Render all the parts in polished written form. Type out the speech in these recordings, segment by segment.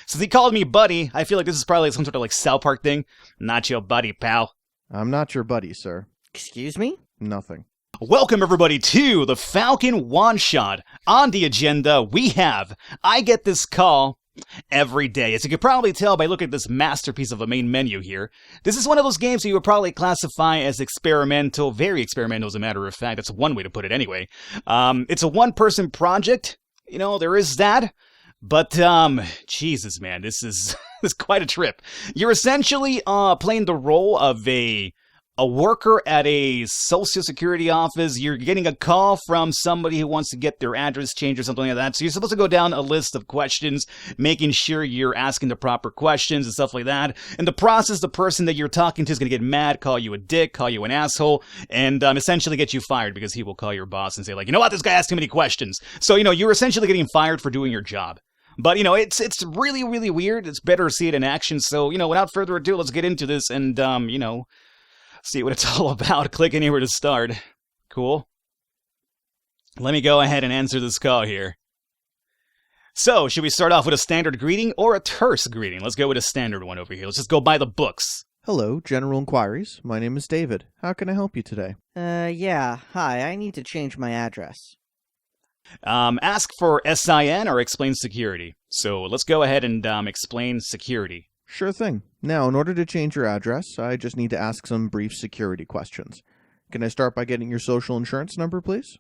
Since he called me buddy, I feel like this is probably some sort of like South Park thing. Not your buddy, pal. I'm not your buddy, sir. Excuse me? Nothing. Welcome everybody to the Falcon one-shot. On the agenda, we have I Get This Call every day. As you can probably tell by looking at this masterpiece of a main menu here, this is one of those games that you would probably classify as experimental, very experimental as a matter of fact. That's one way to put it anyway. It's a one-person project. You know, there is that. But, Jesus, man, this is quite a trip. You're essentially playing the role of a worker at a social security office. You're getting a call from somebody who wants to get their address changed or something like that. So you're supposed to go down a list of questions, making sure you're asking the proper questions and stuff like that. In the process, the person that you're talking to is going to get mad, call you a dick, call you an asshole, and essentially get you fired because he will call your boss and say, like, you know what, this guy asked too many questions. So, you know, you're essentially getting fired for doing your job. But, you know, it's really, really weird. It's better to see it in action. So, you know, without further ado, let's get into this and, you know, see what it's all about. Click anywhere to start. Cool. Let me go ahead and answer this call here. So, should we start off with a standard greeting or a terse greeting? Let's go with a standard one over here. Let's just go by the books. Hello, General Inquiries. My name is David. How can I help you today? Yeah. Hi, I need to change my address. Ask for SIN or explain security. So, let's go ahead and explain security. Sure thing. Now, in order to change your address, I just need to ask some brief security questions. Can I start by getting your social insurance number, please?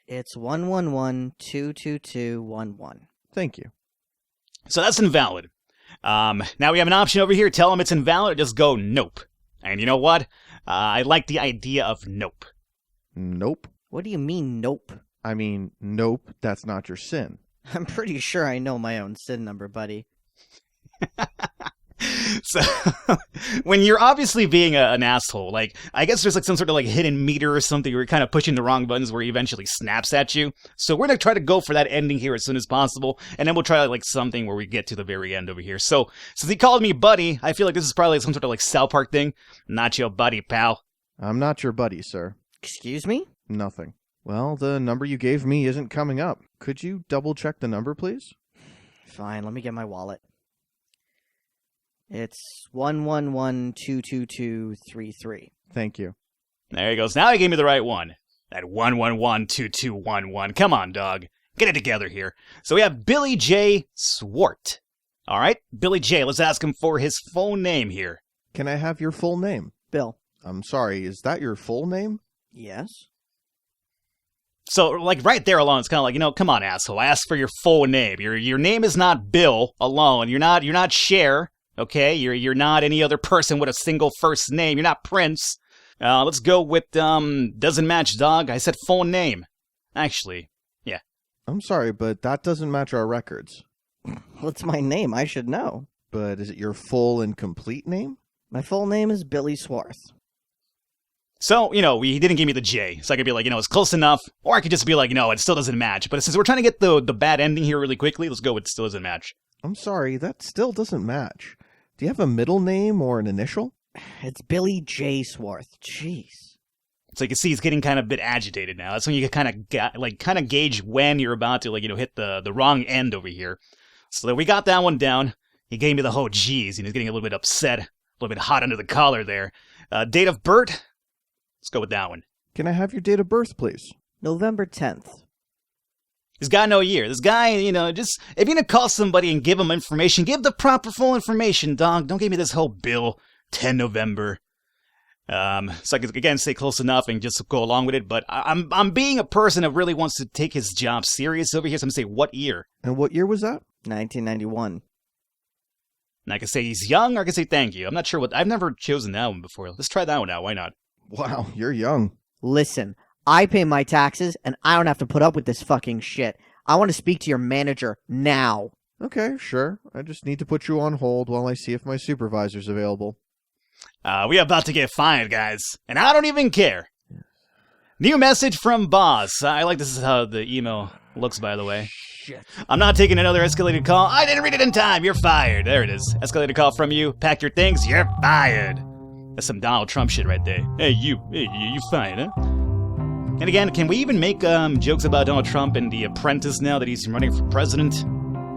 It's 111-22211. Thank you. So that's invalid. Now we have an option over here. Tell them it's invalid or just go nope. And you know what? I like the idea of nope. Nope. What do you mean, nope? I mean, nope, that's not your sin. I'm pretty sure I know my own SIN number, buddy. So, when you're obviously being an asshole, like, I guess there's like some sort of like hidden meter or something where you're kind of pushing the wrong buttons where he eventually snaps at you. So we're going to try to go for that ending here as soon as possible, and then we'll try like something where we get to the very end over here. So, since he called me buddy, I feel like this is probably some sort of like South Park thing. Not your buddy, pal. I'm not your buddy, sir. Excuse me? Nothing. Well, the number you gave me isn't coming up. Could you double-check the number, please? Fine, let me get my wallet. It's 111-22233. Thank you. There he goes. Now he gave me the right one. That 111-2211. Come on, dog. Get it together here. So we have Billy J. Swart. All right, Billy J. Let's ask him for his full name here. Can I have your full name? Bill. I'm sorry, is that your full name? Yes. So, like, right there alone, it's kind of like, you know, come on, asshole. I asked for your full name. Your name is not Bill alone. You're not Cher, okay? You're not any other person with a single first name. You're not Prince. Let's go with, doesn't match, dog. I said full name. Actually, yeah. I'm sorry, but that doesn't match our records. What's my name? I should know. But is it your full and complete name? My full name is Billy Swarth. So, you know, he didn't give me the J, so I could be like, you know, it's close enough, or I could just be like, no, it still doesn't match. But since we're trying to get the bad ending here really quickly, let's go with still doesn't match. I'm sorry, that still doesn't match. Do you have a middle name or an initial? It's Billy J. Swarth. Jeez. So you can see he's getting kind of a bit agitated now. That's when you can kind of gauge when you're about to, like, you know, hit the wrong end over here. So we got that one down. He gave me the whole G's, and he's getting a little bit upset, a little bit hot under the collar there. Date of birth? Let's go with that one. Can I have your date of birth, please? November 10th. He's got no year. This guy, you know, just, if you're going to call somebody and give them information, give the proper full information, dog. Don't give me this whole bill, 10 November. So I could, again, stay close enough and just go along with it, but I'm being a person that really wants to take his job serious over here, so I'm going to say, what year? And what year was that? 1991. And I can say he's young, or I can say thank you. I'm not sure what, I've never chosen that one before. Let's try that one out. Why not? Wow, you're young. Listen, I pay my taxes, and I don't have to put up with this fucking shit. I want to speak to your manager now. Okay, sure. I just need to put you on hold while I see if my supervisor's available. We about to get fired, guys. And I don't even care. New message from boss. I like this is how the email looks, by the way. Shit. I'm not taking another escalated call. I didn't read it in time. You're fired. There it is. Escalated call from you. Pack your things. You're fired. That's some Donald Trump shit right there. Hey, you fired, huh? And again, can we even make jokes about Donald Trump and The Apprentice now that he's running for president?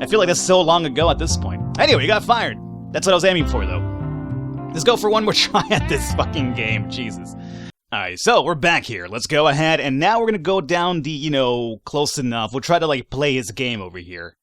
I feel like that's so long ago at this point. Anyway, you got fired. That's what I was aiming for, though. Let's go for one more try at this fucking game. Jesus. Alright, so we're back here. Let's go ahead, and now we're gonna go down the, close enough. We'll try to, play his game over here.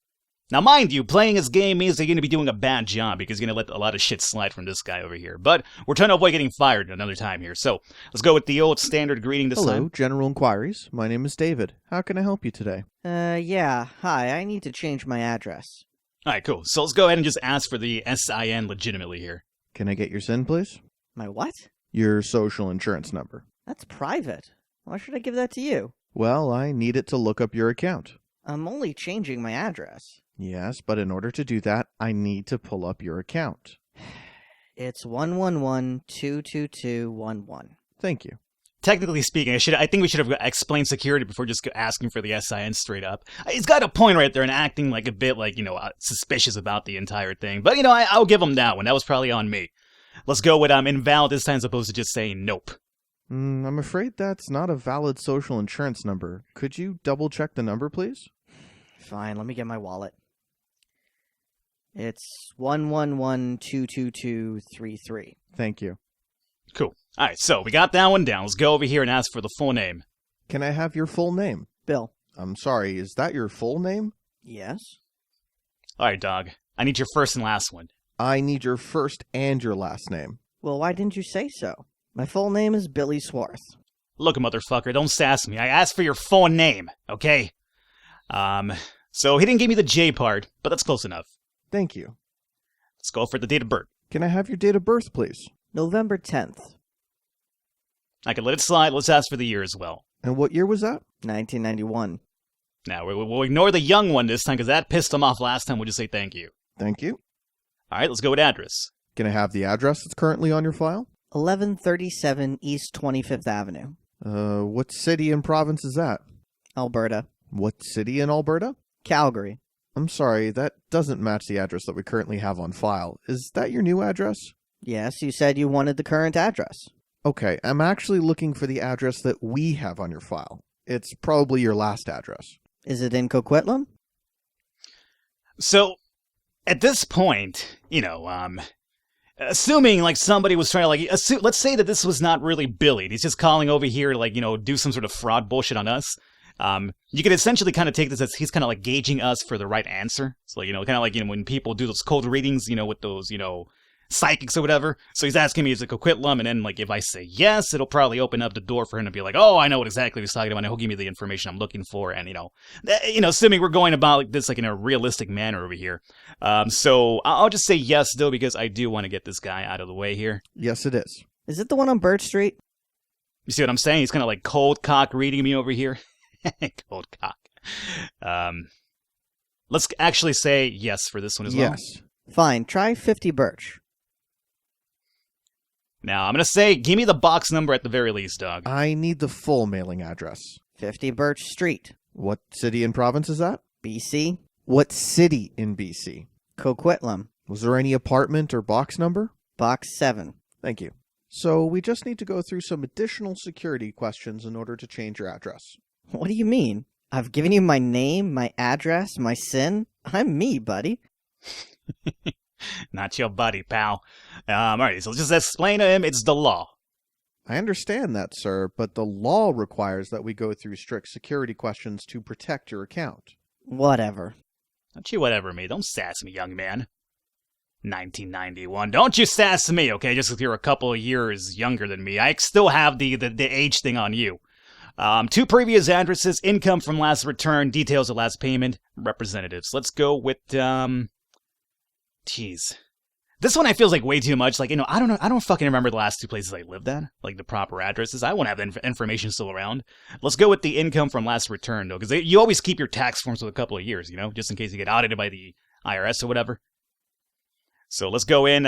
Now, mind you, playing his game means that you're going to be doing a bad job because you're going to let a lot of shit slide from this guy over here. But we're trying to avoid getting fired another time here. So let's go with the old standard greeting this time. Hello, General Inquiries. My name is David. How can I help you today? Yeah. Hi, I need to change my address. All right, cool. So let's go ahead and just ask for the SIN legitimately here. Can I get your SIN, please? My what? Your social insurance number. That's private. Why should I give that to you? Well, I need it to look up your account. I'm only changing my address. Yes, but in order to do that, I need to pull up your account. It's 111-22211. Thank you. Technically speaking, I think we should have explained security before just asking for the SIN straight up. He's got a point right there and acting like a bit suspicious about the entire thing. But, I'll give him that one. That was probably on me. Let's go with invalid this time as opposed to just saying nope. I'm afraid that's not a valid social insurance number. Could you double check the number, please? Fine, let me get my wallet. It's 111-22233. Thank you. Cool. All right, so we got that one down. Let's go over here and ask for the full name. Can I have your full name? Bill. I'm sorry, is that your full name? Yes. All right, dog. I need your first and last one. I need your first and your last name. Well, why didn't you say so? My full name is Billy Swarth. Look, motherfucker, don't sass me. I asked for your full name, okay? So he didn't give me the J part, but that's close enough. Thank you. Let's go for the date of birth. Can I have your date of birth, please? November 10th, I can let it slide. Let's ask for the year as well. And what year was that? 1991. Now, we'll ignore the young one this time because that pissed him off last time. We'll just say thank you. Thank you. All right, let's go with address. Can I have the address that's currently on your file? 1137 East 25th Avenue. What city and province is that? Alberta. What city in Alberta? Calgary. I'm sorry, that doesn't match the address that we currently have on file. Is that your new address? Yes, you said you wanted the current address. Okay, I'm actually looking for the address that we have on your file. It's probably your last address. Is it in Coquitlam? So, at this point, assuming somebody was trying to let's say that this was not really Billy. He's just calling over here to do some sort of fraud bullshit on us. You could essentially kind of take this as he's kind of gauging us for the right answer. So kind of when people do those cold readings, with those, psychics or whatever. So he's asking me, is it Coquitlam? And then if I say yes, it'll probably open up the door for him to be like, oh, I know what exactly he's talking about. And he'll give me the information I'm looking for. And, assuming we're going about this in a realistic manner over here. So I'll just say yes, though, because I do want to get this guy out of the way here. Yes, it is. Is it the one on Bird Street? You see what I'm saying? He's kind of cold cock reading me over here. Cold cock. Let's actually say yes for this one as well. Yes. Fine, try 50 Birch. Now, I'm going to say, give me the box number at the very least, dog. I need the full mailing address. 50 Birch Street. What city and province is that? BC. What city in BC? Coquitlam. Was there any apartment or box number? Box 7. Thank you. So we just need to go through some additional security questions in order to change your address. What do you mean? I've given you my name, my address, my SIN. I'm me, buddy. Not your buddy, pal. Alright, so let's just explain to him it's the law. I understand that, sir, but the law requires that we go through strict security questions to protect your account. Whatever. Don't you whatever me. Don't sass me, young man. 1991. Don't you sass me, okay? Just because you're a couple of years younger than me. I still have the age thing on you. 2 previous addresses, income from last return, details of last payment, representatives. Let's go with, Jeez. This one I feels like way too much. I don't fucking remember the last 2 places I lived at. The proper addresses. I won't have the information still around. Let's go with the income from last return, though, because you always keep your tax forms with a couple of years, just in case you get audited by the IRS or whatever. So let's go in,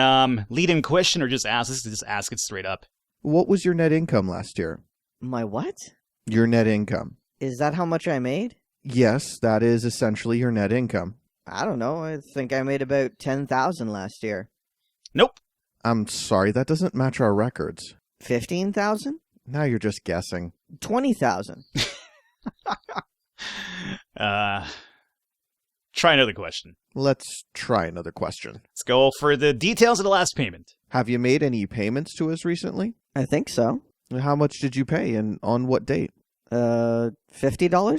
lead in question or just ask it straight up. What was your net income last year? My what? Your net income. Is that how much I made? Yes, that is essentially your net income. I don't know. I think I made about 10,000 last year. Nope. I'm sorry, that doesn't match our records. 15,000? Now you're just guessing. 20,000. Try another question. Let's try another question. Let's go for the details of the last payment. Have you made any payments to us recently? I think so. How much did you pay and on what date? $50?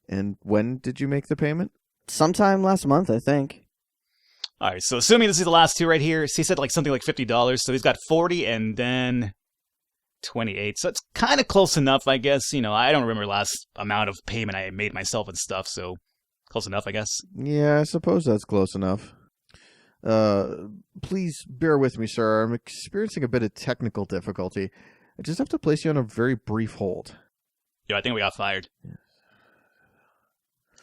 And when did you make the payment? Sometime last month, I think. All right, so assuming this is the last two right here, so he said like something like $50, so he's got 40 and then 28. So it's kind of close enough, I guess. You know, I don't remember the last amount of payment I made myself and stuff, so close enough, I guess. Yeah, I suppose that's close enough. Please bear with me, sir. I'm experiencing a bit of technical difficulty. I just have to place you on a very brief hold. Yo, I think we got fired.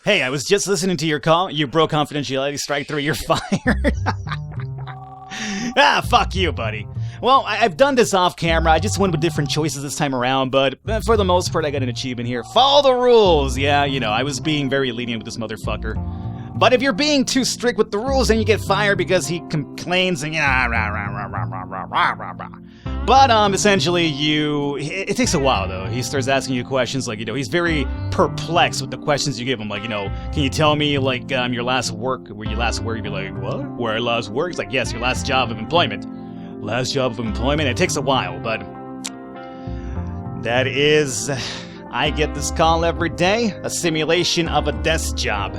Hey, I was just listening to your call. You broke confidentiality, strike 3, you're fired. Fuck you, buddy. Well, I've done this off camera. I just went with different choices this time around, but for the most part, I got an achievement here. Follow the rules. Yeah, you know, I was being very lenient with this motherfucker. But if you're being too strict with the rules, then you get fired because he complains and But essentially, it takes a while though. He starts asking you questions like, you know, he's very perplexed with the questions you give him. Like, you know, can you tell me like your last work, where you last worked? You'd be like, what? Where I last worked? He's like, yes, your last job of employment. Last job of employment. It takes a while, but that is, I get this call every day, a simulation of a desk job.